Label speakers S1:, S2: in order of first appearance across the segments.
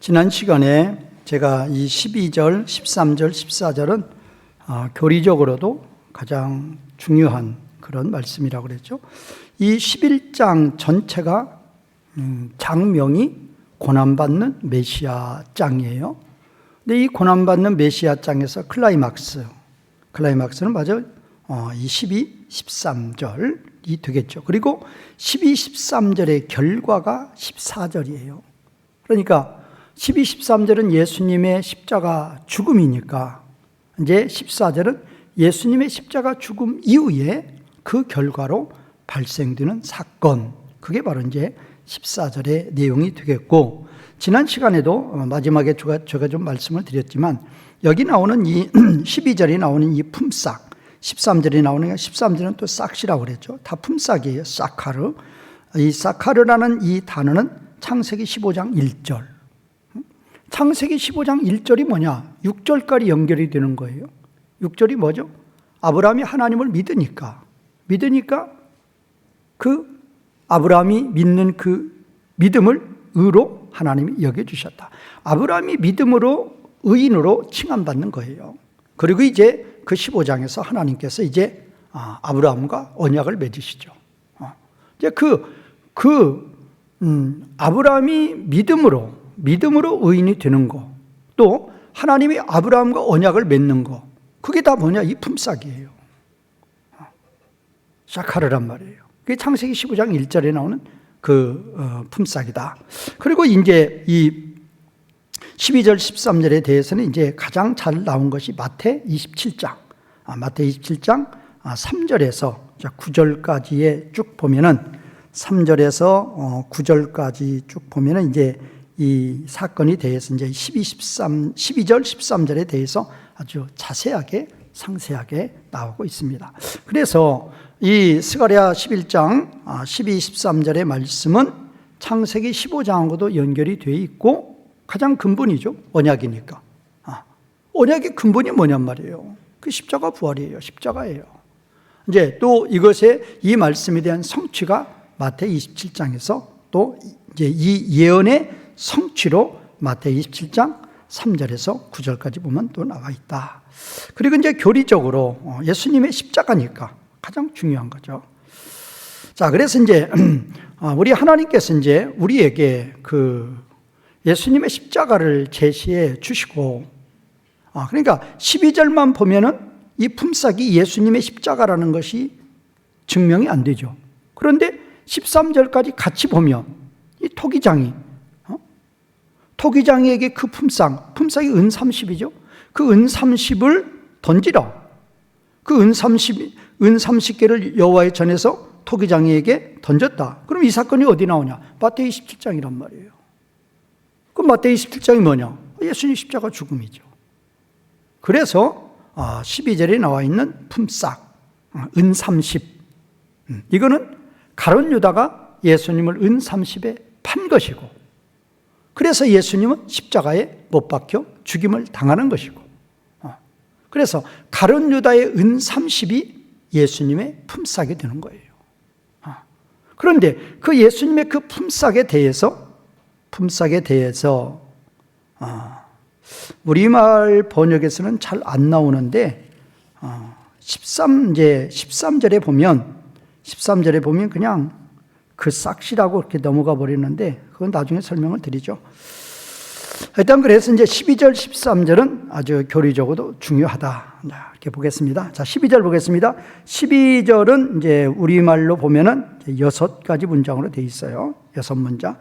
S1: 지난 시간에 제가 이 12절, 13절, 14절은 교리적으로도 가장 중요한 그런 말씀이라고 그랬죠. 이 11장 전체가 장명이 고난받는 메시아 장이에요. 근데 이 고난받는 메시아 장에서 클라이막스는 맞아 이 12, 13절이 되겠죠. 그리고 12, 13절의 결과가 14절이에요. 그러니까 12, 13절은 예수님의 십자가 죽음이니까 이제 14절은 예수님의 십자가 죽음 이후에 그 결과로 발생되는 사건, 그게 바로 이제 14절의 내용이 되겠고, 지난 시간에도 마지막에 제가 좀 말씀을 드렸지만 여기 나오는 이 12절이 나오는 이 품삯, 13절이 나오는 13절은 또 싹시라고 그랬죠. 다 품삯이에요. 사카르. 이 사카르라는 이 단어는 창세기 15장 1절. 창세기 15장 1절이 뭐냐? 6절까지 연결이 되는 거예요. 6절이 뭐죠? 아브라함이 하나님을 믿으니까 그 아브라함이 믿는 그 믿음을 의로 하나님이 여겨주셨다. 아브라함이 믿음으로 의인으로 칭함받는 거예요. 그리고 이제 그 15장에서 하나님께서 이제 아브라함과 언약을 맺으시죠. 이제 아브라함이 믿음으로 의인이 되는 거, 또 하나님이 아브라함과 언약을 맺는 거, 그게 다 뭐냐? 이 품삯이에요. 사카르란 말이에요. 그게 창세기 15장 1절에 나오는 그 품삯이다. 그리고 이제 이 12절 13절에 대해서는 이제 가장 잘 나온 것이 마태 27장 3절에서 9절까지에 쭉 보면은 3절에서 9절까지 쭉 보면은 이제 이 사건에 대해서 이제 12절 13절에 대해서 아주 자세하게 상세하게 나오고 있습니다. 그래서 이 스가랴 11장 12, 13절의 말씀은 창세기 15장하고도 연결이 되어 있고 가장 근본이죠. 언약이니까. 언약의 근본이 뭐냔 말이에요. 그 십자가 부활이에요. 십자가예요. 이제 또 이것의 이 말씀에 대한 성취가 마태 27장에서 또 이제 이 예언의 성취로 마태 27장 3절에서 9절까지 보면 또 나와 있다. 그리고 이제 교리적으로 예수님의 십자가니까 가장 중요한 거죠. 자, 그래서 이제 우리 하나님께서 이제 우리에게 그 예수님의 십자가를 제시해 주시고, 그러니까 12절만 보면은 이 품삯이 예수님의 십자가라는 것이 증명이 안 되죠. 그런데 13절까지 같이 보면 이 토기장이에게 그 품삯이 은 30이죠. 그 은 30을 던지라. 그 은 30개를 여호와의 전에서 토기장이에게 던졌다. 그럼 이 사건이 어디 나오냐? 마태 27장이란 말이에요. 그럼 마태 27장이 뭐냐? 예수님 십자가 죽음이죠. 그래서 12절에 나와 있는 품삯, 은 30. 이거는 가룟 유다가 예수님을 은 30에 판 것이고, 그래서 예수님은 십자가에 못 박혀 죽임을 당하는 것이고, 그래서 가룟 유다의 은 30이 예수님의 품삯이 되는 거예요. 그런데 그 예수님의 그 품삯에 대해서 우리말 번역에서는 잘 안 나오는데 13절에 보면 그냥 그 싹시라고 이렇게 넘어가 버리는데 그건 나중에 설명을 드리죠. 일단 그래서 이제 12절, 13절은 아주 교리적으로도 중요하다. 이렇게 보겠습니다. 자, 12절 보겠습니다. 12절은 이제 우리말로 보면은 6가지 문장으로 되어 있어요. 6문장.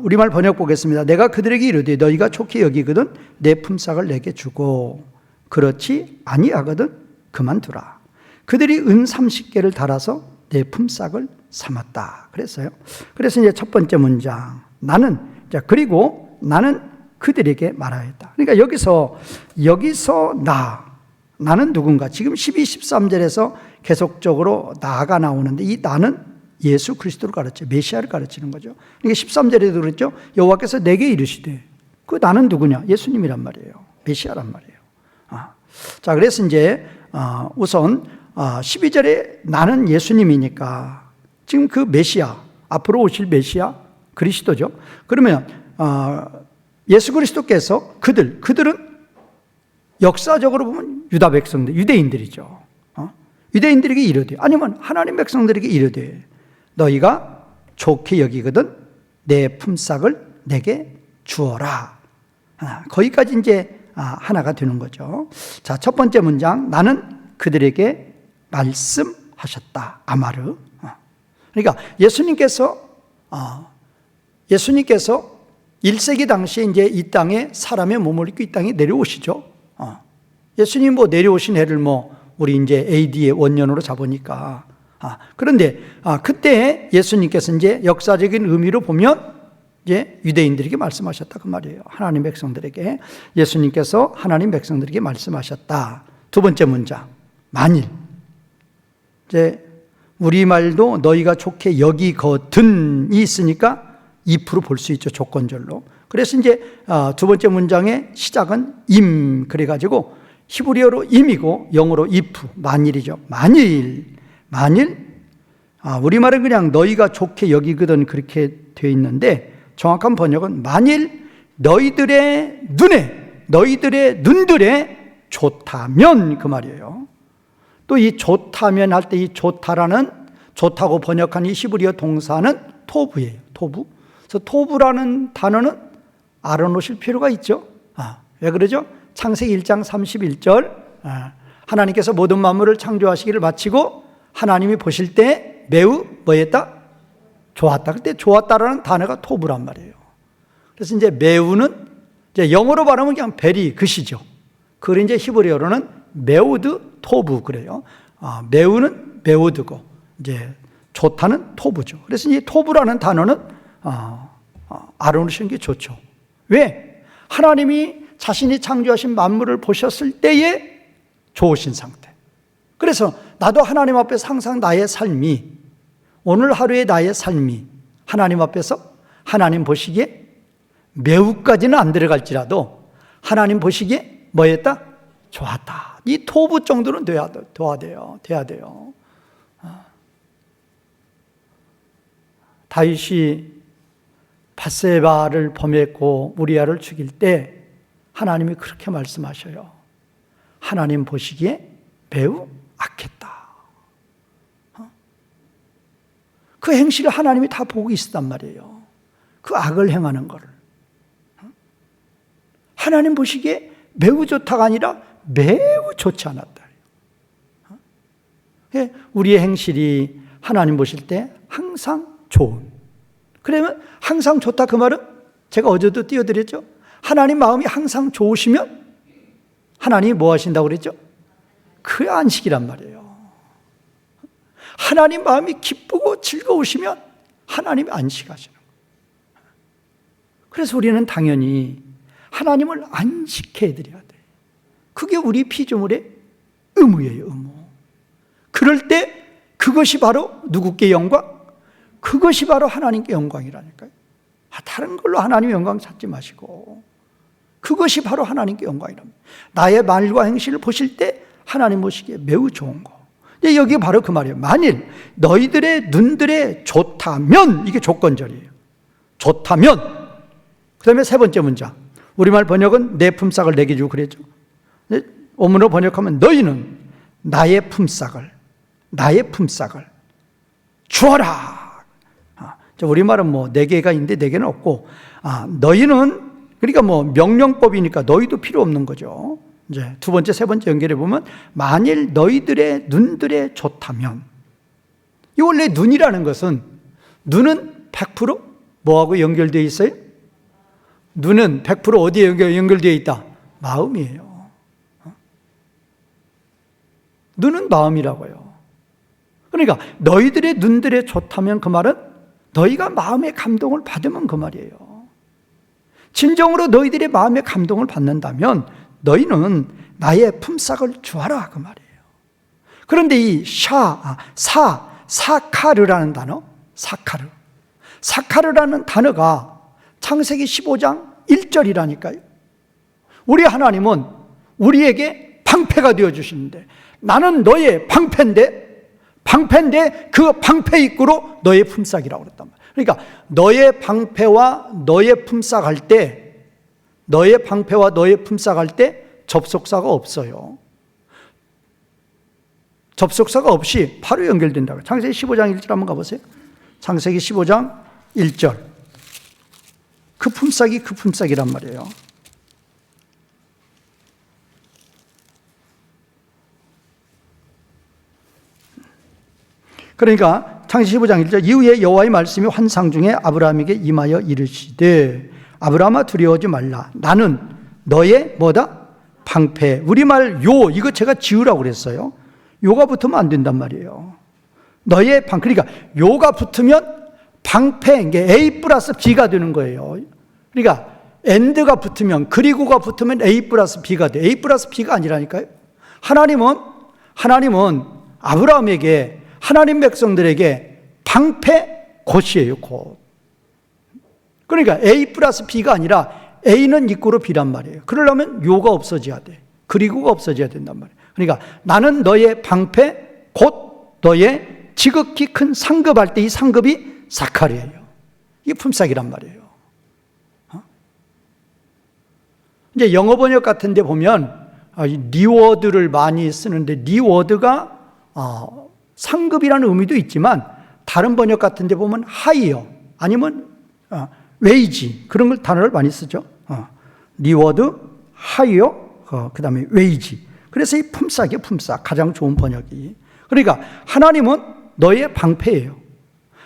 S1: 우리말 번역 보겠습니다. 내가 그들에게 이르되 너희가 좋게 여기거든 내 품삯을 내게 주고 그렇지 아니하거든 그만두라. 그들이 은 30개를 달아서 내 품삯을 삼았다. 그랬어요. 그래서 이제 첫 번째 문장. 그리고 나는 그들에게 말하였다. 그러니까 여기서 나는 누군가? 지금 12, 13절에서 계속적으로 나가 나오는데 이 나는 예수 그리스도를 가르쳐 메시아를 가르치는 거죠. 그러니까 13절에도 그랬죠. 여호와께서 내게 이르시되 그 나는 누구냐? 예수님이란 말이에요. 메시아란 말이에요. 자, 그래서 이제 우선 12절에 나는 예수님이니까 지금 그 메시아, 앞으로 오실 메시아 그리스도죠. 그러면 예수 그리스도께서 그들은 역사적으로 보면 유다 백성들, 유대인들이죠. 유대인들에게 이르되, 아니면 하나님 백성들에게 이르되, 너희가 좋게 여기거든 내 품삯을 내게 주어라. 거기까지 이제 하나가 되는 거죠. 자, 첫 번째 문장, 나는 그들에게 말씀하셨다. 아마르. 그러니까 예수님께서 1세기 당시에 이제 이 땅에 사람의 몸을 입고 이 땅에 내려오시죠. 예수님 뭐 내려오신 해를 우리 이제 AD의 원년으로 잡으니까. 그런데 그때 예수님께서 이제 역사적인 의미로 보면 이제 유대인들에게 말씀하셨다 그 말이에요. 하나님 백성들에게 예수님께서 하나님 백성들에게 말씀하셨다. 두 번째 문장, 만일. 이제 우리말도 너희가 좋게 여기거든이 있으니까 if로 볼 수 있죠. 조건절로. 그래서 이제 두 번째 문장의 시작은 임 그래가지고 히브리어로 임이고 영어로 if, 만일이죠. 만일 우리말은 그냥 너희가 좋게 여기거든 그렇게 되어 있는데 정확한 번역은 만일 너희들의 눈들에 좋다면 그 말이에요. 또 이 좋다면 할 때 이 좋다고 번역한 이 히브리어 동사는 토부예요. 토부. 그래서 토부라는 단어는 알아놓으실 필요가 있죠. 왜 그러죠? 창세기 1장 31절 하나님께서 모든 만물을 창조하시기를 마치고 하나님이 보실 때 매우 뭐였다? 좋았다. 그때 좋았다라는 단어가 토부란 말이에요. 그래서 이제 매우는 이제 영어로 발음은 그냥 very good이죠. 그걸 이제 히브리어로는 메우드 토부 그래요. 매우는 메우드고 이제 좋다는 토부죠. 그래서 이 토부라는 단어는 알아놓으시는 게 좋죠. 왜? 하나님이 자신이 창조하신 만물을 보셨을 때에 좋으신 상태. 그래서 나도 하나님 앞에서 항상 나의 삶이, 오늘 하루의 나의 삶이 하나님 앞에서 하나님 보시기에 매우까지는 안 들어갈지라도 하나님 보시기에 뭐였다? 좋았다. 이 토부 정도는 돼야 돼요. 다윗이 밧세바를 범했고 우리아를 죽일 때 하나님이 그렇게 말씀하셔요. 하나님 보시기에 매우 악했다. 그 행실을 하나님이 다 보고 있었단 말이에요. 그 악을 행하는 거를. 하나님 보시기에 매우 좋다가 아니라 매우 좋지 않았다. 우리의 행실이 하나님 보실 때 항상 좋은. 그러면 항상 좋다 그 말은 제가 어제도 띄워드렸죠. 하나님 마음이 항상 좋으시면 하나님이 뭐 하신다고 그랬죠? 그 안식이란 말이에요. 하나님 마음이 기쁘고 즐거우시면 하나님이 안식하시는 거예요. 그래서 우리는 당연히 하나님을 안식해 드려야 돼요. 그게 우리 피조물의 의무예요. 의무. 그럴 때 그것이 바로 누구께 영광? 그것이 바로 하나님께 영광이라니까요. 다른 걸로 하나님의 영광 찾지 마시고 그것이 바로 하나님께 영광이랍니다. 나의 말과 행실을 보실 때 하나님 보시기에 매우 좋은 거. 여기 바로 그 말이에요. 만일 너희들의 눈들에 좋다면, 이게 조건절이에요. 좋다면. 그 다음에 세 번째 문장, 우리말 번역은 내 품삯을 내게 주고 그랬죠. 원문으로 번역하면 너희는 나의 품삯을 주어라. 우리말은 네 개가 있는데 네 개는 없고, 너희는, 그러니까 명령법이니까 너희도 필요 없는 거죠. 이제 두 번째, 세 번째 연결해 보면, 만일 너희들의 눈들에 좋다면, 이 원래 눈이라는 것은, 눈은 100% 뭐하고 연결되어 있어요? 눈은 100% 어디에 연결되어 있다? 마음이에요. 눈은 마음이라고요. 그러니까 너희들의 눈들에 좋다면 그 말은 너희가 마음의 감동을 받으면 그 말이에요. 진정으로 너희들의 마음의 감동을 받는다면 너희는 나의 품삯을 주어라 그 말이에요. 그런데 이 사카르라는 단어, 사카르라는 단어가 창세기 15장 1절이라니까요. 우리 하나님은 우리에게 방패가 되어주시는데, 나는 너의 방패인데 그 방패 입구로 너의 품삯이라고 그랬단 말이에요. 그러니까 너의 방패와 너의 품삯 할 때 너의 방패와 너의 품삯 할 때 접속사가 없어요. 접속사가 없이 바로 연결된다고. 창세기 15장 1절 한번 가보세요. 창세기 15장 1절. 그 품삯이 그 품삯이란 말이에요. 그러니까 창세기 15장 1절. 이후에 여호와의 말씀이 환상 중에 아브라함에게 임하여 이르시되 아브라함아 두려워하지 말라. 나는 너의 뭐다? 방패. 우리말 요 이거 제가 지으라고 그랬어요. 요가 붙으면 안 된단 말이에요. 너의 방, 그러니까 요가 붙으면 방패, 이게 A 플러스 B가 되는 거예요. 그러니까 and가 붙으면, 그리고가 붙으면 A 플러스 B가 돼. A 플러스 B가 아니라니까요. 하나님은 아브라함에게, 하나님 백성들에게 방패 곧이에요, 곧. 그러니까 A 플러스 B가 아니라 A는 이꼬르 B란 말이에요. 그러려면 요가 없어져야 돼. 그리고가 없어져야 된단 말이에요. 그러니까 나는 너의 방패, 곧 너의 지극히 큰 상급할 때 이 상급이 사칼이에요. 이게 품삯이란 말이에요. 이제 영어 번역 같은 데 보면 리워드를 많이 쓰는데 리워드가 상급이라는 의미도 있지만 다른 번역 같은 데 보면 하이어 아니면 웨이지 그런 걸 단어를 많이 쓰죠. 리워드, 하이어, 그 다음에 웨이지. 그래서 이 품삯이에요. 품삯. 가장 좋은 번역이. 그러니까 하나님은 너의 방패예요.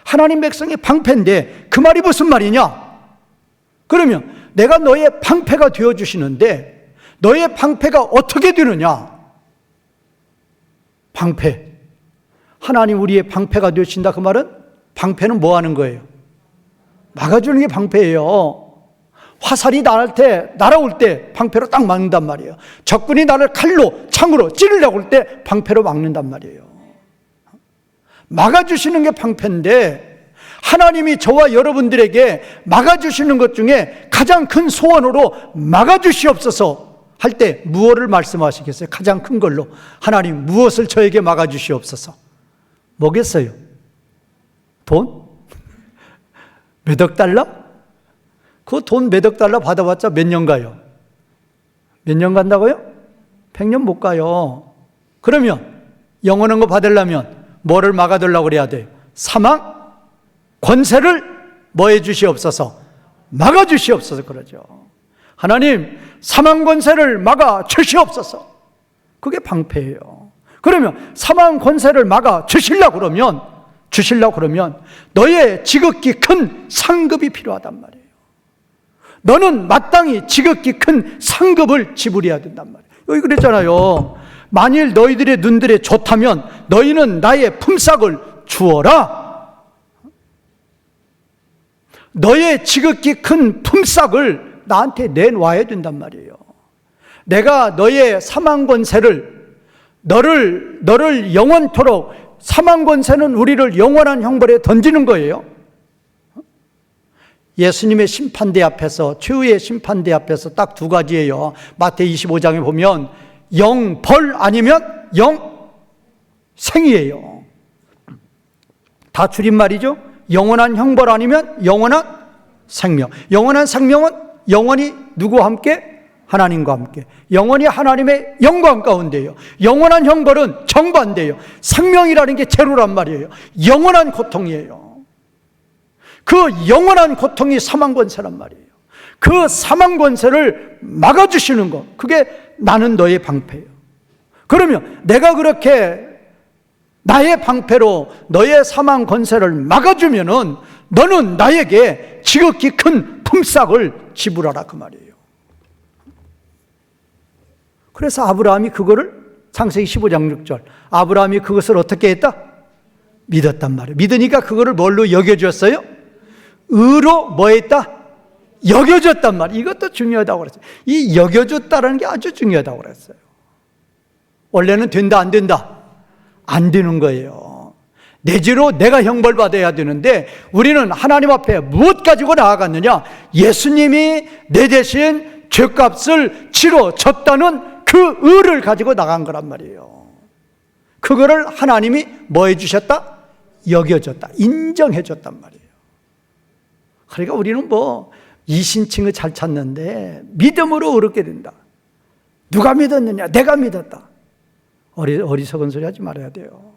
S1: 하나님 백성의 방패인데 그 말이 무슨 말이냐? 그러면 내가 너의 방패가 되어주시는데 너의 방패가 어떻게 되느냐? 방패. 하나님 우리의 방패가 되신다 그 말은 방패는 뭐 하는 거예요? 막아주는 게 방패예요. 화살이 날아올 때 방패로 딱 막는단 말이에요. 적군이 나를 칼로 창으로 찌르려고 할 때 방패로 막는단 말이에요. 막아주시는 게 방패인데 하나님이 저와 여러분들에게 막아주시는 것 중에 가장 큰 소원으로 막아주시옵소서 할 때 무엇을 말씀하시겠어요? 가장 큰 걸로 하나님 무엇을 저에게 막아주시옵소서. 뭐겠어요? 돈? 몇억 달러? 그 돈 몇억 달러 받아봤자 몇 년 가요? 몇 년 간다고요? 100년 못 가요. 그러면 영원한 거 받으려면 뭐를 막아두려고 그래야 돼요? 사망, 권세를 뭐 해주시옵소서? 막아주시옵소서 그러죠. 하나님 사망 권세를 막아주시옵소서. 그게 방패예요. 그러면 사망 권세를 막아주시려고 그러면 너의 지극히 큰 상급이 필요하단 말이에요. 너는 마땅히 지극히 큰 상급을 지불해야 된단 말이에요. 여기 그랬잖아요. 만일 너희들의 눈들에 좋다면 너희는 나의 품삯을 주어라. 너의 지극히 큰 품삯을 나한테 내놔야 된단 말이에요. 내가 너의 사망 권세를 너를 영원토록, 사망 권세는 우리를 영원한 형벌에 던지는 거예요. 예수님의 심판대 앞에서, 최후의 심판대 앞에서 딱 두 가지예요. 마태복음 25장에 보면 영벌 아니면 영생이에요. 다 줄임말이죠. 영원한 형벌 아니면 영원한 생명. 영원한 생명은 영원히 누구와 함께? 하나님과 함께. 영원히 하나님의 영광 가운데요. 영원한 형벌은 정반대예요. 생명이라는 게 제로란 말이에요. 영원한 고통이에요. 그 영원한 고통이 사망권세란 말이에요. 그 사망권세를 막아주시는 것, 그게 나는 너의 방패예요. 그러면 내가 그렇게 나의 방패로 너의 사망권세를 막아주면은 너는 나에게 지극히 큰 품삯을 지불하라 그 말이에요. 그래서 아브라함이 그거를, 창세기 15장 6절, 아브라함이 그것을 어떻게 했다? 믿었단 말이에요. 믿으니까 그거를 뭘로 여겨줬어요? 의로 뭐 했다? 여겨줬단 말이에요. 이것도 중요하다고 그랬어요. 이 여겨줬다라는 게 아주 중요하다고 그랬어요. 원래는 된다 안 된다? 안 되는 거예요. 내 죄로 내가 형벌받아야 되는데 우리는 하나님 앞에 무엇 가지고 나아갔느냐? 예수님이 내 대신 죄값을 치러졌다는 그 의를 가지고 나간 거란 말이에요. 그거를 하나님이 뭐 해주셨다? 여겨줬다. 인정해줬단 말이에요. 그러니까 우리는 뭐 이신칭을 잘 찾는데 믿음으로 얻게 된다. 누가 믿었느냐? 내가 믿었다. 어리석은 소리 하지 말아야 돼요.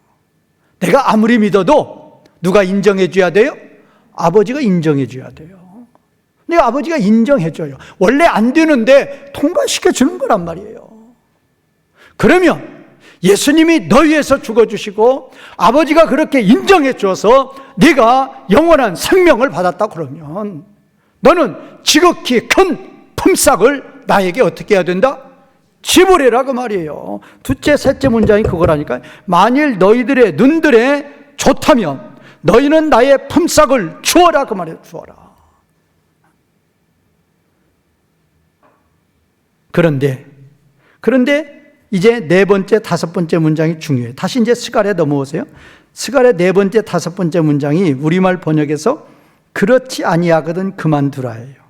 S1: 내가 아무리 믿어도 누가 인정해 줘야 돼요? 아버지가 인정해 줘야 돼요. 내가 아버지가 인정해 줘요. 원래 안 되는데 통과시켜 주는 거란 말이에요. 그러면 예수님이 너 위해서 죽어주시고 아버지가 그렇게 인정해 줘서 네가 영원한 생명을 받았다 그러면 너는 지극히 큰 품삯을 나에게 어떻게 해야 된다? 지불해라 그 말이에요. 둘째, 셋째 문장이 그거라니까요. 만일 너희들의 눈들에 좋다면 너희는 나의 품삯을 주어라 그 말이에요. 주어라. 그런데 이제 네 번째, 다섯 번째 문장이 중요해요. 다시 이제 스갈에 넘어오세요. 스갈의 네 번째, 다섯 번째 문장이 우리말 번역에서 그렇지 아니하거든 그만두라예요.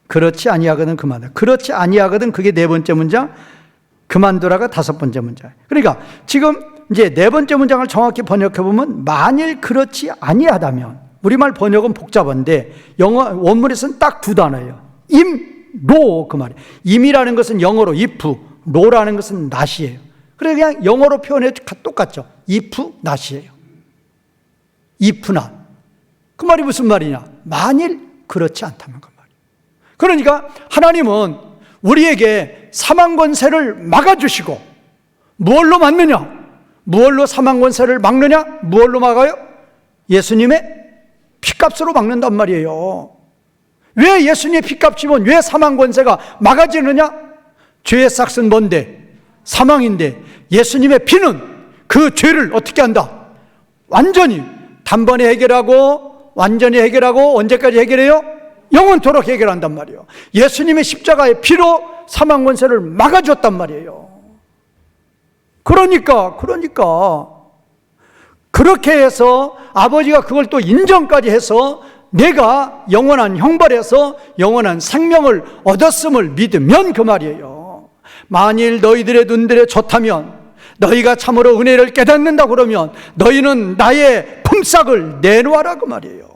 S1: 그렇지 아니하거든 그만두라. 그렇지 아니하거든 그게 네 번째 문장, 그만두라가 다섯 번째 문장. 그러니까 지금 이제 네 번째 문장을 정확히 번역해 보면 만일 그렇지 아니하다면, 우리말 번역은 복잡한데 영어 원문에서는 딱 두 단어예요. 로 그 말이에요. 임이라는 것은 영어로 if, 로라는 것은 not이에요. 그래서 그냥 영어로 표현해 똑같죠. if, not이에요. if not. 그 말이 무슨 말이냐? 만일 그렇지 않다면 그 말이에요. 그러니까 하나님은 우리에게 사망 권세를 막아주시고 무엇로 막느냐? 무엇로 사망 권세를 막느냐? 무엇로 막아요? 예수님의 피값으로 막는단 말이에요. 왜 예수님의 피값이면 왜 사망 권세가 막아지느냐? 죄의 삭은 뭔데? 사망인데 예수님의 피는 그 죄를 어떻게 한다? 완전히 단번에 해결하고 완전히 해결하고 언제까지 해결해요? 영원토록 해결한단 말이에요. 예수님의 십자가의 피로 사망 권세를 막아줬단 말이에요. 그러니까 그렇게 해서 아버지가 그걸 또 인정까지 해서 내가 영원한 형벌에서 영원한 생명을 얻었음을 믿으면 그 말이에요. 만일 너희들의 눈들에 좋다면, 너희가 참으로 은혜를 깨닫는다 그러면 너희는 나의 품삯을 내놓아라 그 말이에요.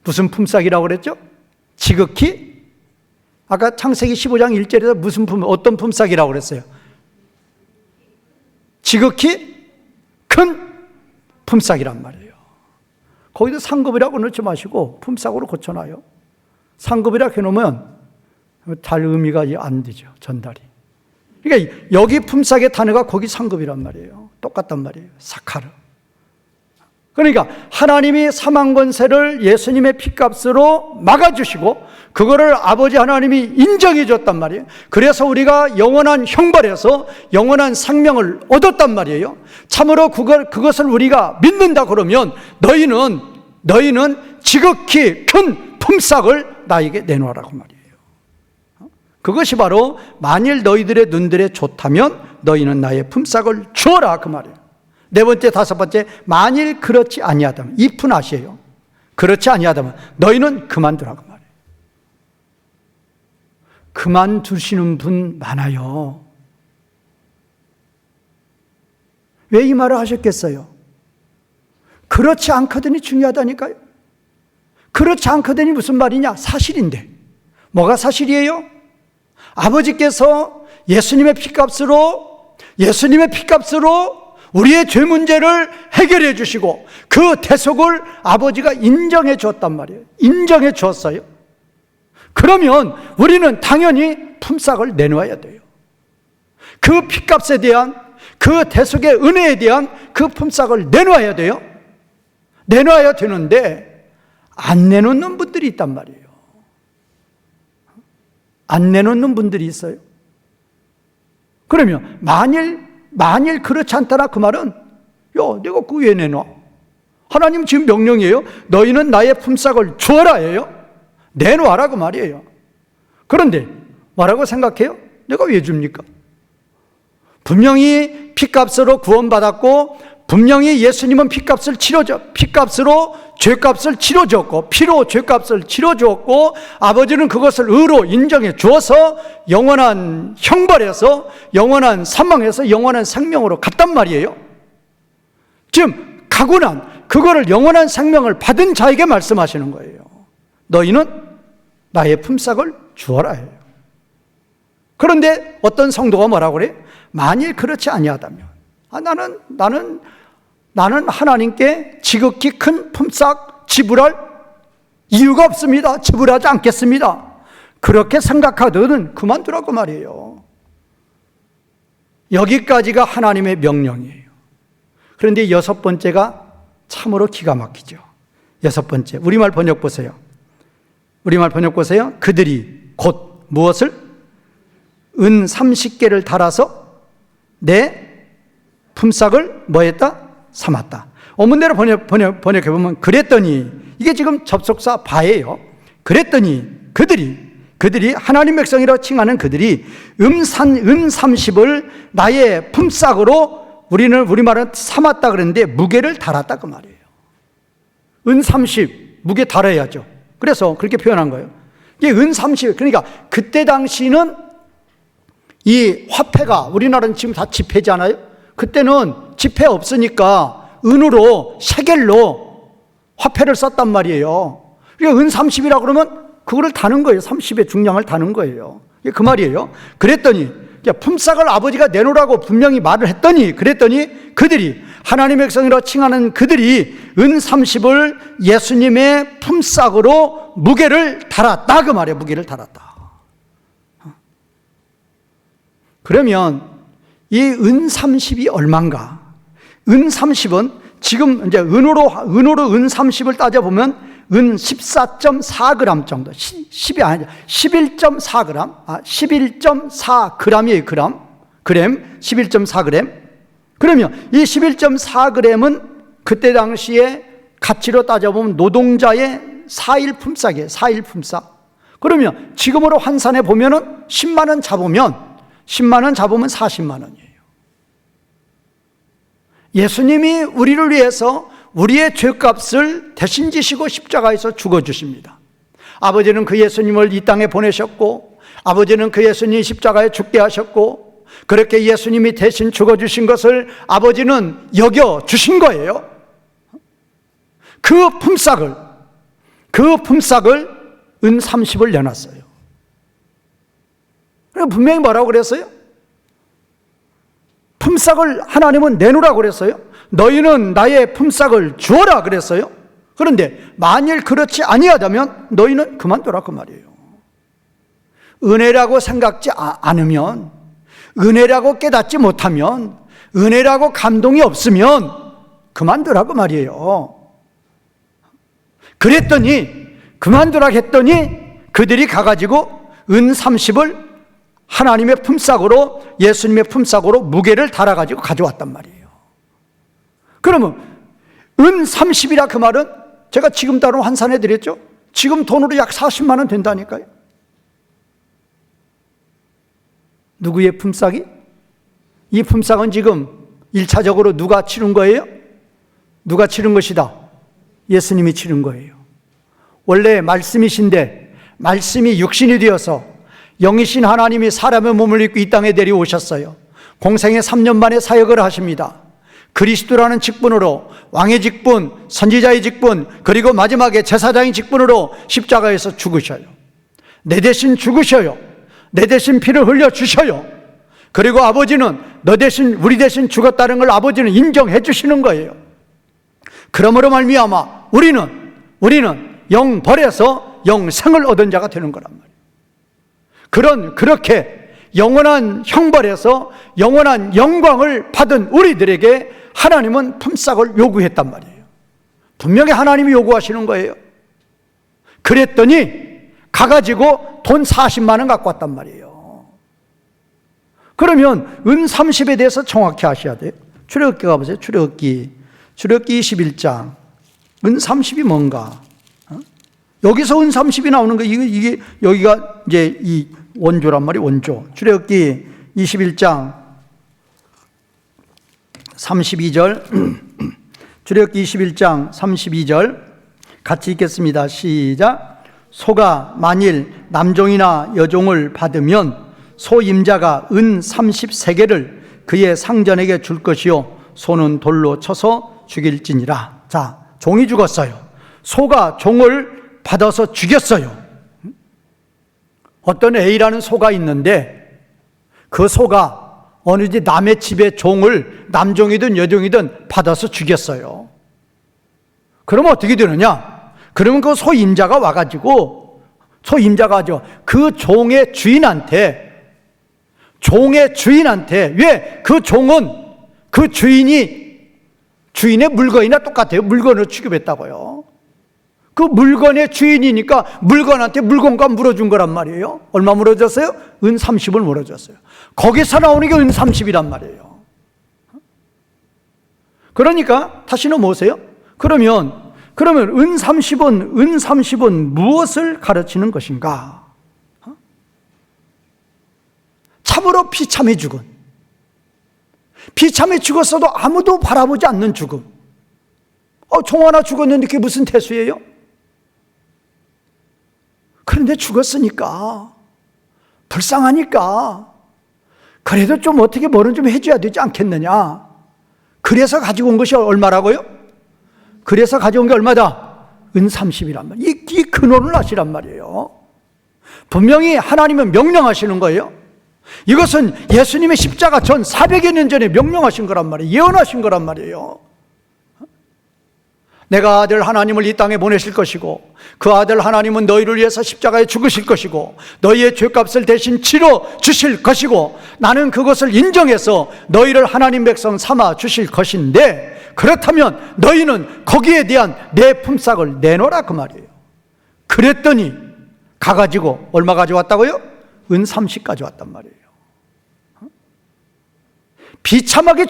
S1: 무슨 품삯이라고 그랬죠? 지극히, 아까 창세기 15장 1절에서 어떤 품삯이라고 그랬어요? 지극히 큰 품삯이란 말이에요. 거기도 상급이라고 넣지 마시고 품삯으로 고쳐놔요. 상급이라고 해놓으면 잘 의미가 안 되죠, 전달이. 그러니까 여기 품삯의 단어가 거기 상급이란 말이에요. 똑같단 말이에요. 사카르. 그러니까 하나님이 사망 권세를 예수님의 피값으로 막아주시고 그거를 아버지 하나님이 인정해 줬단 말이에요. 그래서 우리가 영원한 형벌에서 영원한 생명을 얻었단 말이에요. 참으로 그것을 우리가 믿는다 그러면 너희는 지극히 큰 품삯을 나에게 내놓으라고 말이에요. 그것이 바로 만일 너희들의 눈들에 좋다면 너희는 나의 품삯을 주어라 그 말이에요. 네 번째, 다섯 번째, 만일 그렇지 아니하다면, if not이에요. 그렇지 아니하다면 너희는 그만두라고 말이에요. 그만두시는 분 많아요. 왜 이 말을 하셨겠어요? 그렇지 않거든이 중요하다니까요. 그렇지 않거든이 무슨 말이냐? 사실인데. 뭐가 사실이에요? 아버지께서 예수님의 피값으로 우리의 죄 문제를 해결해 주시고 그 대속을 아버지가 인정해 주었단 말이에요. 인정해 주었어요. 그러면 우리는 당연히 품삯을 내놓아야 돼요. 그 피값에 대한, 그 대속의 은혜에 대한 그 품삯을 내놓아야 돼요. 내놔야 되는데 안 내놓는 분들이 있단 말이에요. 안 내놓는 분들이 있어요. 그러면 만일 그렇지 않다라 그 말은, 야, 내가 그거 왜 내놔? 하나님 지금 명령이에요. 너희는 나의 품삯을 주어라예요. 내놓아라 그 말이에요. 그런데 뭐라고 생각해요? 내가 왜 줍니까? 분명히 피값으로 구원받았고 분명히 예수님은 피값으로 죄값을 치러줬고 피로 죄값을 치러주었고 아버지는 그것을 의로 인정해 주어서 영원한 형벌에서 영원한 사망에서 영원한 생명으로 갔단 말이에요. 지금 가고 난 그거를 영원한 생명을 받은 자에게 말씀하시는 거예요. 너희는 나의 품삯을 주어라 해요. 그런데 어떤 성도가 뭐라고 그래요? 만일 그렇지 아니하다면 나는 하나님께 지극히 큰 품삯 지불할 이유가 없습니다. 지불하지 않겠습니다. 그렇게 생각하거든 그만두라고 말이에요. 여기까지가 하나님의 명령이에요. 그런데 여섯 번째가 참으로 기가 막히죠. 여섯 번째, 우리말 번역 보세요. 우리말 번역 보세요. 그들이 곧 무엇을? 은 30개를 달아서 내 품삯을 뭐 했다? 삼았다. 원문대로 번역해보면 그랬더니, 이게 지금 접속사 바예요. 그랬더니 그들이 하나님 백성이라고 칭하는 그들이 은 30을 나의 품삯으로 우리말은 삼았다 그랬는데 무게를 달았다 그 말이에요. 은 30 무게 달아야죠. 그래서 그렇게 표현한 거예요. 이게 은 30, 그러니까 그때 당시는 이 화폐가, 우리나라는 지금 다 지폐잖아요. 그때는 지폐 없으니까 은으로 셰겔로 화폐를 썼단 말이에요. 그러니까 은 30이라고 그러면 그거를 다는 거예요. 30의 중량을 다는 거예요. 그 말이에요. 그랬더니 품삯을 아버지가 내놓으라고 분명히 말을 했더니, 그랬더니 그들이 하나님의 백성이라고 칭하는 그들이 은 30을 예수님의 품삯으로 무게를 달았다 그 말이에요. 무게를 달았다. 그러면 이 은 30이 얼마인가? 은 30은 지금 이제 은으로 은 30을 따져보면 은 14.4g 정도, 10이 아니죠. 11.4g, 11.4g이에요, 그램, 11.4g. 그러면 이 11.4g은 그때 당시에 가치로 따져보면 노동자의 4일 품삯이에요, 4일 품삯. 그러면 지금으로 환산해 보면은 10만 원 잡으면 40만 원이에요. 예수님이 우리를 위해서 우리의 죄값을 대신 지시고 십자가에서 죽어주십니다. 아버지는 그 예수님을 이 땅에 보내셨고, 아버지는 그 예수님이 십자가에 죽게 하셨고, 그렇게 예수님이 대신 죽어주신 것을 아버지는 여겨주신 거예요. 그 품삯을 은 30을 내놨어요. 분명히 뭐라고 그랬어요? 품삯을 하나님은 내놓으라고 그랬어요. 너희는 나의 품삯을 주어라 그랬어요. 그런데 만일 그렇지 아니하다면 너희는 그만둬라 그 말이에요. 은혜라고 생각지 않으면, 은혜라고 깨닫지 못하면, 은혜라고 감동이 없으면 그만두라 그 말이에요. 그랬더니, 그만두라 했더니 그들이 가가지고 은 30을 하나님의 품삯으로, 예수님의 품삯으로 무게를 달아가지고 가져왔단 말이에요. 그러면 은 30이라 그 말은 제가 지금 따로 환산해 드렸죠. 지금 돈으로 약 40만 원 된다니까요. 누구의 품삯이? 이 품삯은 지금 1차적으로 누가 치른 거예요? 누가 치른 것이다? 예수님이 치른 거예요. 원래 말씀이신데 말씀이 육신이 되어서 영이신 하나님이 사람의 몸을 입고 이 땅에 내려오셨어요. 공생애 3년 만에 사역을 하십니다. 그리스도라는 직분으로, 왕의 직분, 선지자의 직분, 그리고 마지막에 제사장의 직분으로 십자가에서 죽으셔요. 내 대신 죽으셔요. 내 대신 피를 흘려주셔요. 그리고 아버지는 너 대신, 우리 대신 죽었다는 걸 아버지는 인정해 주시는 거예요. 그러므로 말미암아 우리는 영벌에서 영생을 얻은 자가 되는 거란 말이에요. 그렇게 영원한 형벌에서 영원한 영광을 받은 우리들에게 하나님은 품삯을 요구했단 말이에요. 분명히 하나님이 요구하시는 거예요. 그랬더니 가가지고 돈 40만 원 갖고 왔단 말이에요. 그러면 은 30에 대해서 정확히 아셔야 돼요. 출애굽기 가보세요. 출애굽기 21장. 은 30이 뭔가? 여기서 은 30이 나오는 거, 이게 여기가 이제 이 원조란 말이에요, 원조. 출애굽기 21장 32절. 출애굽기 21장 32절 같이 읽겠습니다. 시작. 소가 만일 남종이나 여종을 받으면 소임자가 은 30세겔을 그의 상전에게 줄 것이요 소는 돌로 쳐서 죽일지니라. 자, 종이 죽었어요. 소가 종을 받아서 죽였어요. 어떤 A라는 소가 있는데 그 소가 어느 집 남의 집에 종을 남종이든 여종이든 받아서 죽였어요. 그러면 어떻게 되느냐? 그러면 그 소 임자가 와가지고 그 종의 주인한테 왜 그 종은 그 주인의 물건이나 똑같아요. 물건을 취급했다고요. 그 물건의 주인이니까 물건한테 물건값 물어준 거란 말이에요. 얼마 물어줬어요? 은 30을 물어줬어요. 거기서 나오는 게 은 30이란 말이에요. 그러니까 다시 넘어오세요. 그러면 은 30은 무엇을 가르치는 것인가? 참으로 비참해 죽은, 비참해 죽었어도 아무도 바라보지 않는 죽음. 종 하나 죽었는데 그게 무슨 태수예요? 그런데 죽었으니까, 불쌍하니까 그래도 좀 어떻게 뭐는 좀 해줘야 되지 않겠느냐. 그래서 가지고 온 것이 얼마라고요? 그래서 가져온 게 얼마다? 은 30이란 말이에요. 이 근원을 아시란 말이에요. 분명히 하나님은 명령하시는 거예요. 이것은 예수님의 십자가 전 400여 년 전에 명령하신 거란 말이에요. 예언하신 거란 말이에요. 내가 아들 하나님을 이 땅에 보내실 것이고 그 아들 하나님은 너희를 위해서 십자가에 죽으실 것이고 너희의 죄값을 대신 치러 주실 것이고 나는 그것을 인정해서 너희를 하나님 백성 삼아 주실 것인데 그렇다면 너희는 거기에 대한 내 품삯을 내놓으라 그 말이에요. 그랬더니 가가지고 얼마 가져왔다고요? 은 30 가져왔단 말이에요. 비참하게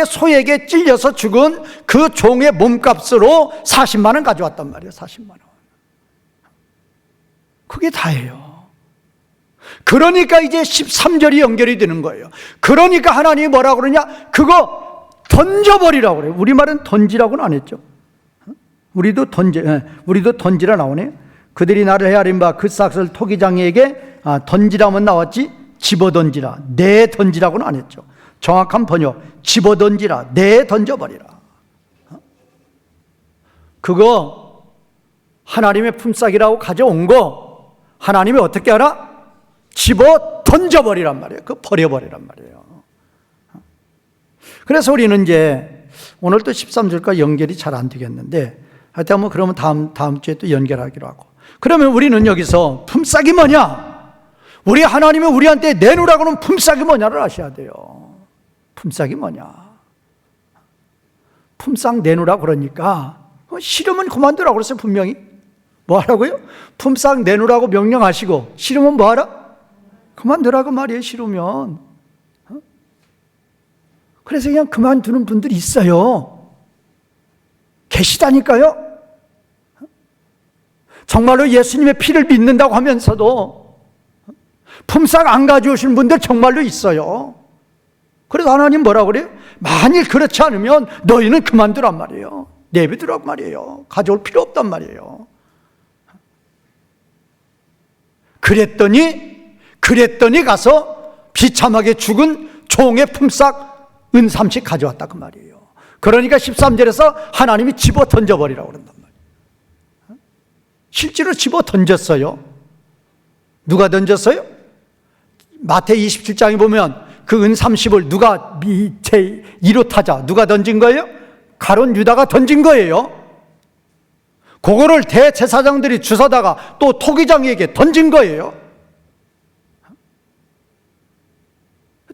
S1: 소에게 찔려서 죽은 그 종의 몸값으로 40만 원 가져왔단 말이에요. 40만 원. 그게 다예요. 그러니까 이제 13절이 연결이 되는 거예요. 그러니까 하나님이 뭐라고 그러냐? 그거 던져버리라고 그래요. 우리말은 던지라고는 안 했죠. 우리도 던지라 나오네요. 그들이 나를 헤아린 바 그 싹을 토기장이에게 던지라면 나왔지 집어던지라 내 던지라고는 안 했죠. 정확한 번역 집어던지라 내 던져버리라. 그거 하나님의 품삯이라고 가져온 거 하나님이 어떻게 하라? 집어 던져버리란 말이에요. 그 버려버리란 말이에요. 그래서 우리는 이제 오늘 또 13절과 연결이 잘 안 되겠는데 하여튼 뭐 그러면 다음 주에 또 연결하기로 하고. 그러면 우리는 여기서 품삯이 뭐냐? 우리 하나님이 우리한테 내놓으라고 하는 품삯이 뭐냐를 아셔야 돼요. 품삯이 뭐냐? 품삯 내놓으라고 그러니까 싫으면 그만두라고 그랬어요. 분명히 뭐 하라고요? 품삯 내놓으라고 명령하시고 싫으면 뭐 하라? 그만두라고 말이에요. 싫으면. 그래서 그냥 그만두는 분들이 있어요. 계시다니까요. 정말로 예수님의 피를 믿는다고 하면서도 품삯 안 가져오시는 분들 정말로 있어요. 그래서 하나님 뭐라고 그래요? 만일 그렇지 않으면 너희는 그만두란 말이에요. 내비두란 말이에요. 가져올 필요 없단 말이에요. 그랬더니 가서 비참하게 죽은 종의 품삯 은 30 가져왔다 그 말이에요. 그러니까 13절에서 하나님이 집어 던져버리라고 그런단 말이에요. 실제로 집어 던졌어요. 누가 던졌어요? 마태이 27장에 보면 그 은 30을 누가 제2로 타자 누가 던진 거예요? 가룟 유다가 던진 거예요. 그거를 대제사장들이 주워다가 또 토기장에게 던진 거예요.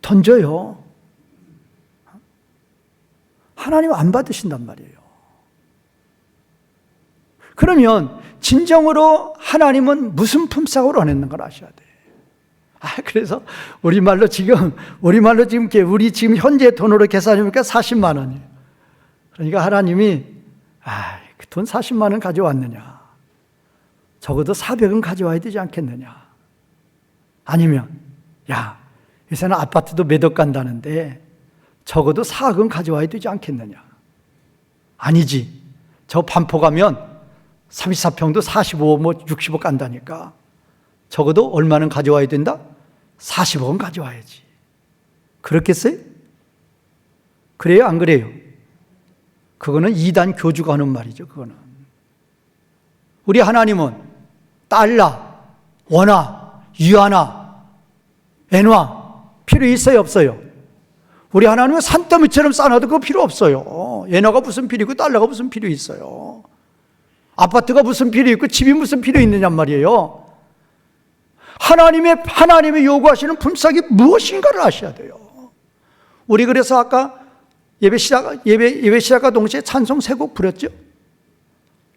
S1: 던져요. 하나님 안 받으신단 말이에요. 그러면 진정으로 하나님은 무슨 품삯을 원했는 걸 아셔야 돼요. 그래서 우리말로 지금 우리 지금 현재 돈으로 계산해보니까 40만 원이에요. 그러니까 하나님이 그 돈 40만 원 가져왔느냐? 적어도 400은 가져와야 되지 않겠느냐? 아니면 요새는 아파트도 몇 억 간다는데 적어도 4억은 가져와야 되지 않겠느냐? 아니지. 저 반포 가면 34평도 45억, 60억 간다니까. 적어도 얼마는 가져와야 된다? 40억은 가져와야지. 그렇겠어요? 그래요? 안 그래요? 그거는 이단 교주가 하는 말이죠. 그거는. 우리 하나님은 달러, 원화, 유화나, 엔화 필요 있어요, 없어요? 우리 하나님은 산더미처럼 쌓아놔도 그거 필요 없어요. 엔화가 무슨 필요 있고 달러가 무슨 필요 있어요? 아파트가 무슨 필요 있고 집이 무슨 필요 있느냐 말이에요. 하나님의 요구하시는 품삯이 무엇인가를 아셔야 돼요. 우리 그래서 아까 예배 시작과 동시에 찬송 세 곡 부렸죠?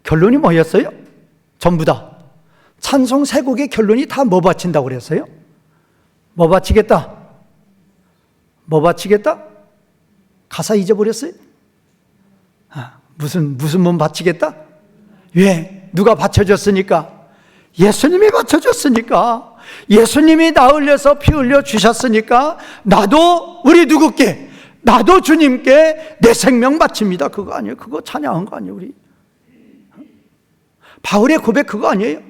S1: 결론이 뭐였어요? 전부 다. 찬송 세 곡의 결론이 다 뭐 바친다고 그랬어요? 뭐 바치겠다? 뭐 바치겠다? 가사 잊어버렸어요? 무슨 뭐 바치겠다? 왜? 누가 바쳐줬으니까? 예수님이 바쳐줬으니까. 예수님이 나 흘려서 피 흘려 주셨으니까 나도 우리 누구께? 나도 주님께 내 생명 바칩니다. 그거 아니에요? 그거 찬양한 거 아니에요? 우리 바울의 고백 그거 아니에요?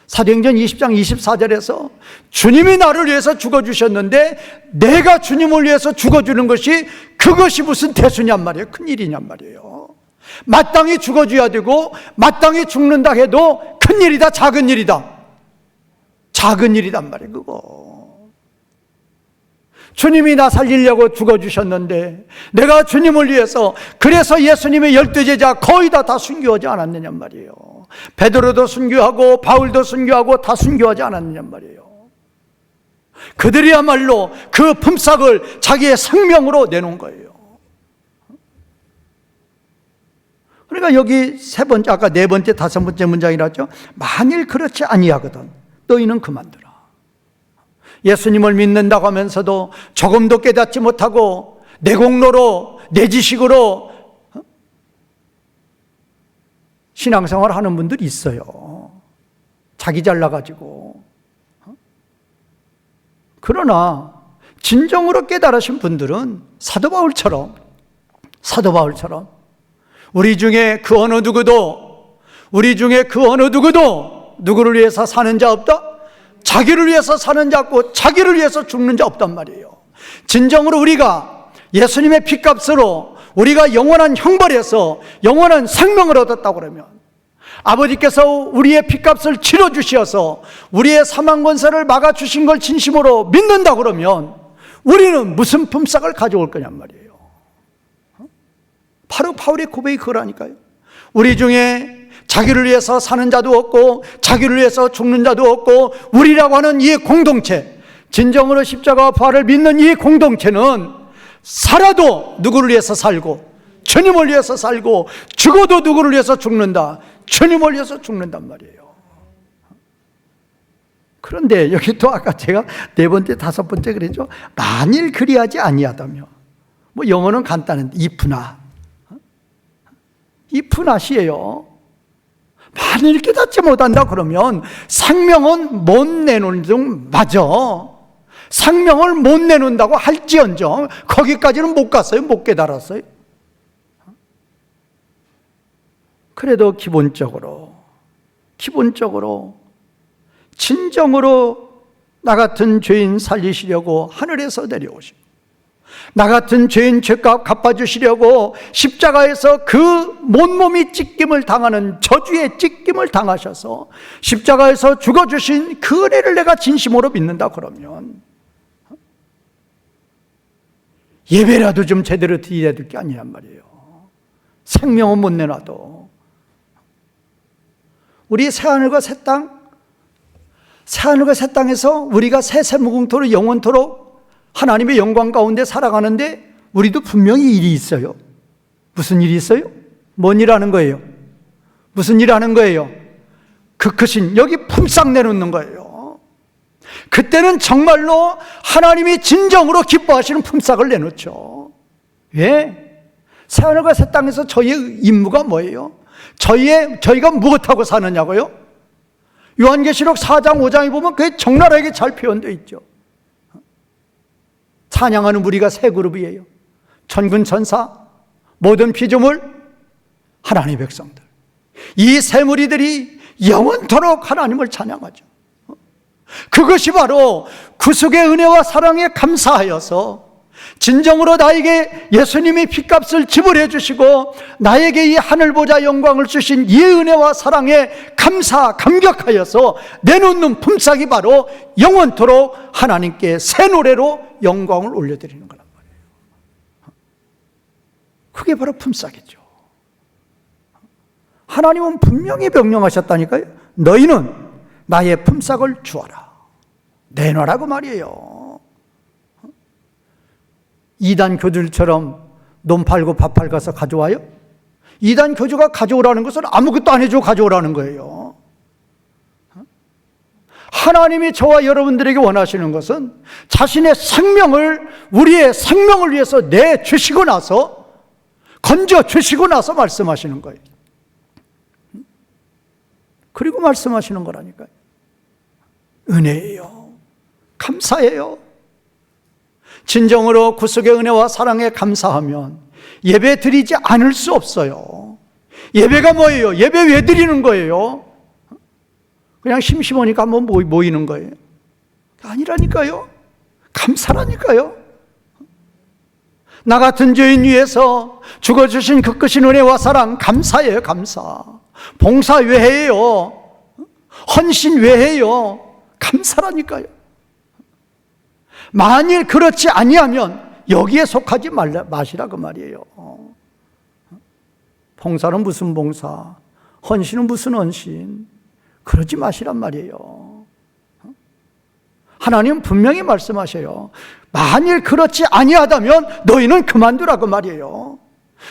S1: 사도행전 20장 24절에서 주님이 나를 위해서 죽어주셨는데 내가 주님을 위해서 죽어주는 것이 그것이 무슨 대수냔 말이에요. 큰일이냔 말이에요. 마땅히 죽어줘야 되고 마땅히 죽는다 해도 큰일이다, 작은 일이다. 작은 일이란 말이에요. 그거 주님이 나 살리려고 죽어주셨는데 내가 주님을 위해서, 그래서 예수님의 12제자 거의 다 순교하지 않았느냐 말이에요. 베드로도 순교하고 바울도 순교하고 다 순교하지 않았느냐 말이에요. 그들이야말로 그 품삯을 자기의 생명으로 내놓은 거예요. 그러니까 여기 세 번째, 아까 네 번째, 다섯 번째 문장이라죠. 만일 그렇지 아니하거든 너희는 그만두라. 예수님을 믿는다고 하면서도 조금도 깨닫지 못하고 내 공로로, 내 지식으로 신앙생활 하는 분들이 있어요. 자기 잘나가지고. 그러나 진정으로 깨달으신 분들은 사도 바울처럼 우리 중에 그 어느 누구도 누구를 위해서 사는 자 없다? 자기를 위해서 사는 자 없고 자기를 위해서 죽는 자 없단 말이에요. 진정으로 우리가 예수님의 피값으로 우리가 영원한 형벌에서 영원한 생명을 얻었다고 그러면, 아버지께서 우리의 피값을 치러주셔서 우리의 사망 권세를 막아주신 걸 진심으로 믿는다 그러면 우리는 무슨 품삯을 가져올 거냔 말이에요. 바로 바울의 고백이 그거라니까요. 우리 중에 자기를 위해서 사는 자도 없고 자기를 위해서 죽는 자도 없고, 우리라고 하는 이 공동체, 진정으로 십자가와 부활을 믿는 이 공동체는 살아도 누구를 위해서 살고 주님을 위해서 살고, 죽어도 누구를 위해서 죽는다, 주님을 위해서 죽는단 말이에요. 그런데 여기 또 아까 제가 네 번째, 다섯 번째 그랬죠. 만일 그리하지 아니하다며, 뭐 영어는 간단한데 if not이에요. 만일 깨닫지 못한다 그러면 생명은 못 내놓는 중 맞아. 생명을 못 내놓는다고 할지언정 거기까지는 못 갔어요. 못 깨달았어요. 그래도 기본적으로 진정으로 나 같은 죄인 살리시려고 하늘에서 내려오시고, 나 같은 죄인 죄값 갚아주시려고 십자가에서 그 몸이 찢김을 당하는 저주의 찢김을 당하셔서 십자가에서 죽어주신 그 은혜를 내가 진심으로 믿는다 그러면 예배라도 좀 제대로 드려야 될 게 아니란 말이에요. 생명은 못 내놔도. 우리 새하늘과 새 땅에서 우리가 새무궁토로 영원토록 하나님의 영광 가운데 살아가는데 우리도 분명히 일이 있어요. 무슨 일이 있어요? 뭔 일 하는 거예요? 무슨 일 하는 거예요? 그 크신 여기 품삯 내놓는 거예요. 그때는 정말로 하나님이 진정으로 기뻐하시는 품삯을 내놓죠. 왜? 새하늘과 새 땅에서 저희의 임무가 뭐예요? 저희가 무엇하고 사느냐고요? 요한계시록 4장 5장에 보면 그게 적나라하게 잘 표현되어 있죠. 찬양하는 무리가 세 그룹이에요. 천군 천사, 모든 피조물, 하나님의 백성들. 이 세 무리들이 영원토록 하나님을 찬양하죠. 그것이 바로 구속의 은혜와 사랑에 감사하여서 진정으로 나에게 예수님이 핏값을 지불해 주시고 나에게 이 하늘보좌 영광을 주신 이 은혜와 사랑에 감격하여서 내놓는 품삯이 바로 영원토록 하나님께 새 노래로 영광을 올려드리는 거란 말이에요. 그게 바로 품삯이죠. 하나님은 분명히 명령하셨다니까요. 너희는 나의 품삯을 주어라, 내놔라고 말이에요. 이단 교주들처럼 논 팔고 밥 팔고 가서 가져와요? 이단 교주가 가져오라는 것은 아무것도 안 해주고 가져오라는 거예요. 하나님이 저와 여러분들에게 원하시는 것은 자신의 생명을, 우리의 생명을 위해서 내주시고 나서, 건져주시고 나서 말씀하시는 거예요. 그리고 말씀하시는 거라니까요. 은혜예요. 감사해요. 진정으로 구속의 은혜와 사랑에 감사하면 예배 드리지 않을 수 없어요. 예배가 뭐예요? 예배 왜 드리는 거예요? 그냥 심심하니까 한번 모이는 거예요? 아니라니까요. 감사라니까요. 나 같은 죄인 위해서 죽어주신 그 크신 은혜와 사랑 감사해요. 감사. 봉사 왜 해요? 헌신 왜 해요? 감사라니까요. 만일 그렇지 아니하면 여기에 속하지 마시라 그 말이에요. 봉사는 무슨 봉사, 헌신은 무슨 헌신, 그러지 마시란 말이에요. 하나님은 분명히 말씀하셔요. 만일 그렇지 아니하다면 너희는 그만두라 그 말이에요.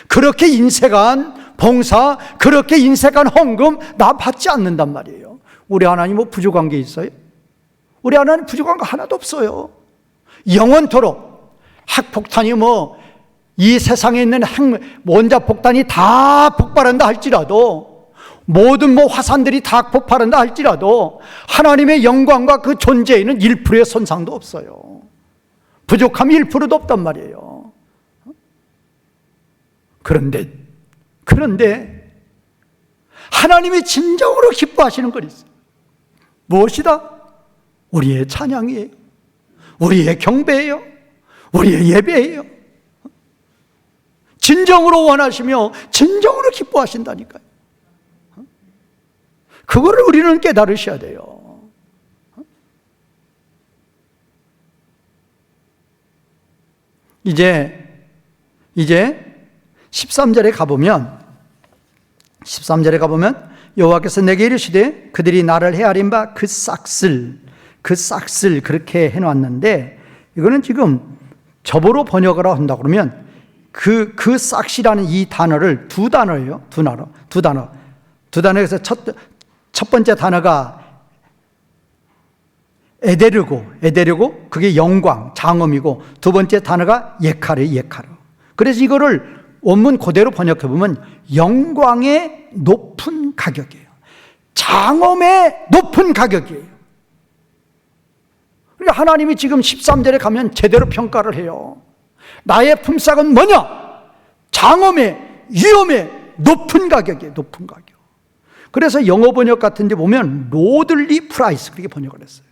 S1: 그렇게 인색한 봉사, 그렇게 인색한 헌금 나 받지 않는단 말이에요. 우리 하나님 뭐 부족한 게 있어요? 우리 하나님 부족한 거 하나도 없어요. 영원토록 핵폭탄이 이 세상에 있는 원자폭탄이 다 폭발한다 할지라도, 모든 화산들이 다 폭발한다 할지라도 하나님의 영광과 그 존재에는 1%의 손상도 없어요. 부족함이 1%도 없단 말이에요. 그런데 하나님이 진정으로 기뻐하시는 것 있어요. 무엇이다? 우리의 찬양이에요. 우리의 경배예요. 우리의 예배예요. 진정으로 원하시며 진정으로 기뻐하신다니까요. 그거를 우리는 깨달으셔야 돼요. 이제 13절에 가보면 여호와께서 내게 이르시되 그들이 나를 헤아린 바 그 싹슬 그렇게 해놨는데, 이거는 지금 접어로 번역을 한다 그러면 그 싹이라는 이 단어를 두 단어예요. 두 단어에서 첫 번째 단어가 에데르고 그게 영광, 장엄이고, 두 번째 단어가 예카르. 그래서 이거를 원문 그대로 번역해 보면 영광의 높은 가격이에요. 장엄의 높은 가격이에요. 그러니까 하나님이 지금 13절에 가면 제대로 평가를 해요. 나의 품삯은 뭐냐? 장엄의, 위엄의 높은 가격이에요. 높은 가격. 그래서 영어 번역 같은 데 보면 로들리 프라이스 그렇게 번역을 했어요.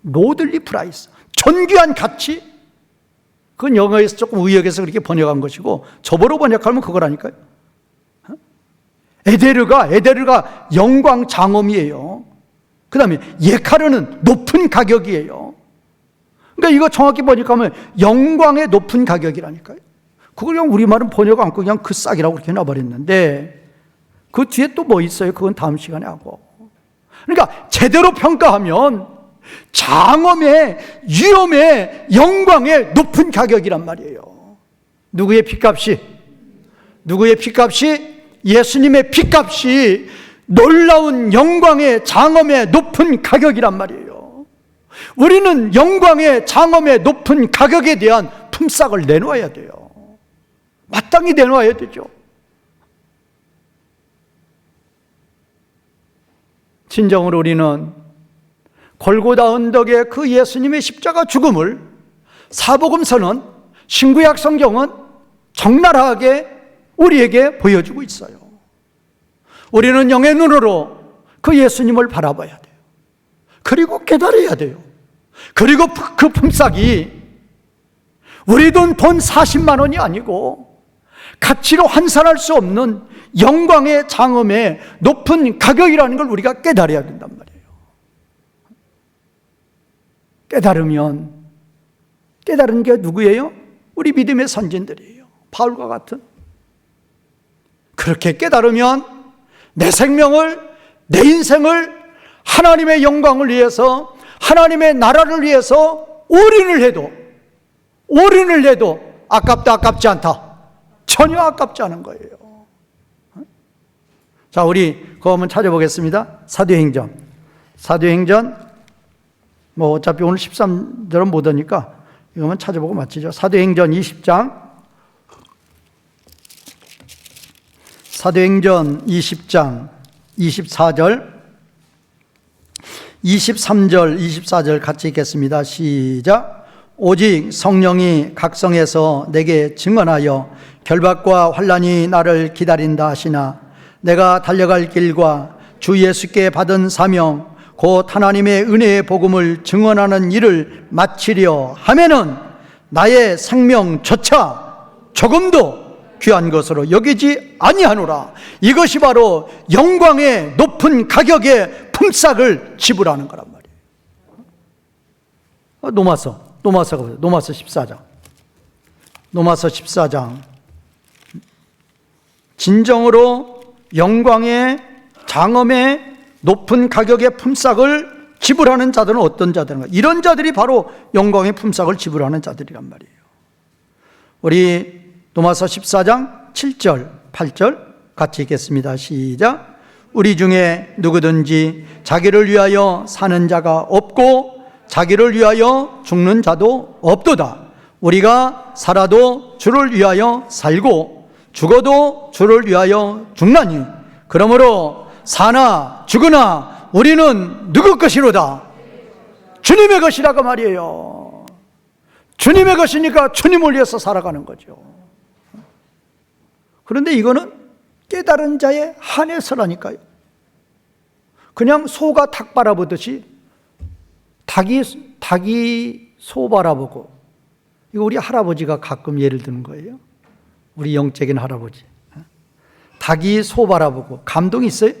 S1: 로들리 프라이스, 존귀한 가치. 그건 영어에서 조금 의역해서 그렇게 번역한 것이고, 저보로 번역하면 그거라니까요. 에데르가 영광, 장엄이에요. 그 다음에 예카르는 높은 가격이에요. 그러니까 이거 정확히 번역하면 영광의 높은 가격이라니까요. 그걸 그냥 우리말은 번역 않고 그냥 그 싹이라고 그렇게 놔버렸는데, 그 뒤에 또 뭐 있어요? 그건 다음 시간에 하고. 그러니까 제대로 평가하면 장엄의, 위엄의, 영광의 높은 가격이란 말이에요. 누구의 핏값이? 예수님의 핏값이 놀라운 영광의, 장엄의 높은 가격이란 말이에요. 우리는 영광의, 장엄의 높은 가격에 대한 품삯을 내놓아야 돼요. 마땅히 내놓아야 되죠. 진정으로 우리는 골고다 언덕의 그 예수님의 십자가 죽음을 사복음서는, 신구약 성경은 적나라하게 우리에게 보여주고 있어요. 우리는 영의 눈으로 그 예수님을 바라봐야 돼요. 그리고 깨달아야 돼요. 그리고 그 품삯이 우리 돈 40만 원이 아니고 가치로 환산할 수 없는 영광의 장엄의 높은 가격이라는 걸 우리가 깨달아야 된단 말이에요. 깨달은 게 누구예요? 우리 믿음의 선진들이에요. 바울과 같은. 그렇게 깨달으면 내 생명을, 내 인생을 하나님의 영광을 위해서, 하나님의 나라를 위해서 올인을 해도 아깝다, 아깝지 않다. 전혀 아깝지 않은 거예요. 자, 우리 그거 한번 찾아보겠습니다. 사도행전 뭐 어차피 오늘 13절은 못 오니까 이거 한번 찾아보고 마치죠. 사도행전 20장 24절 23절 24절 같이 읽겠습니다. 시작. 오직 성령이 각성해서 내게 증언하여 결박과 환난이 나를 기다린다 하시나 내가 달려갈 길과 주 예수께 받은 사명 곧 하나님의 은혜의 복음을 증언하는 일을 마치려 하면은 나의 생명조차 조금도 귀한 것으로 여기지 아니하노라. 이것이 바로 영광의 높은 가격의 품삯을 지불하는 거란 말이에요. 노마서 14장. 진정으로 영광의 장엄의 높은 가격의 품삯을 지불하는 자들은 어떤 자들인가? 이런 자들이 바로 영광의 품삯을 지불하는 자들이란 말이에요. 우리 노마서 14장 7절, 8절 같이 읽겠습니다. 시작. 우리 중에 누구든지 자기를 위하여 사는 자가 없고 자기를 위하여 죽는 자도 없도다. 우리가 살아도 주를 위하여 살고 죽어도 주를 위하여 죽나니 그러므로 사나 죽으나 우리는 누구 것이로다? 주님의 것이라고 말이에요. 주님의 것이니까 주님을 위해서 살아가는 거죠. 그런데 이거는 깨달은 자의 한해서라니까요. 그냥 소가 닭 바라보듯이 닭이 소 바라보고, 이거 우리 할아버지가 가끔 예를 드는 거예요. 우리 영적인 할아버지. 닭이 소 바라보고 감동이 있어요?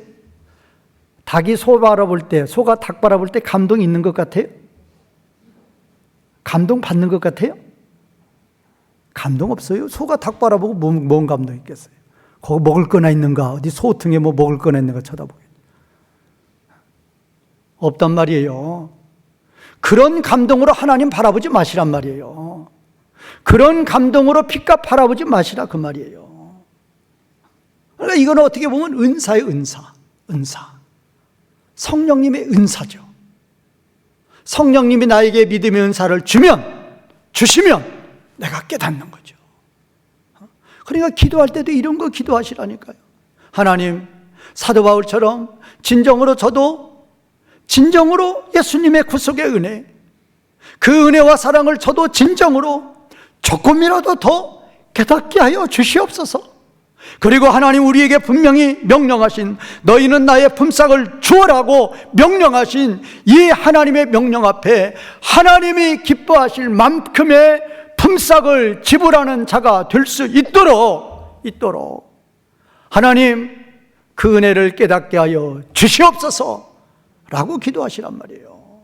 S1: 닭이 소 바라볼 때, 소가 닭 바라볼 때 감동이 있는 것 같아요? 감동 받는 것 같아요? 감동 없어요. 소가 닭 바라보고 뭔 감동 있겠어요? 거기 먹을 거나 있는가? 어디 소등에 뭐 먹을 거나 있는가 쳐다보게. 없단 말이에요. 그런 감동으로 하나님 바라보지 마시란 말이에요. 그런 감동으로 핏값 바라보지 마시라 그 말이에요. 그러니까 이거는 어떻게 보면 은사예요. 은사. 성령님의 은사죠. 성령님이 나에게 믿음의 은사를 주시면 내가 깨닫는 거죠. 그러니까 기도할 때도 이런 거 기도하시라니까요. 하나님, 사도 바울처럼 진정으로 예수님의 구속의 은혜, 그 은혜와 사랑을 저도 진정으로 조금이라도 더 깨닫게 하여 주시옵소서. 그리고 하나님 우리에게 분명히 명령하신 너희는 나의 품삯을 주어라고 명령하신 이 하나님의 명령 앞에 하나님이 기뻐하실 만큼의 품삯을 지불하는 자가 될 수 있도록 하나님 그 은혜를 깨닫게 하여 주시옵소서 라고 기도하시란 말이에요.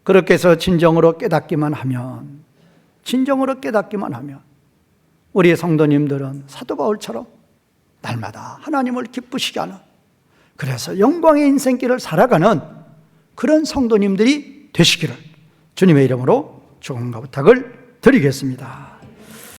S1: 그렇게 해서 진정으로 깨닫기만 하면 우리의 성도님들은 사도 바울처럼 날마다 하나님을 기쁘시게 하는, 그래서 영광의 인생길을 살아가는 그런 성도님들이 되시기를 주님의 이름으로 축원과 부탁을 드리겠습니다.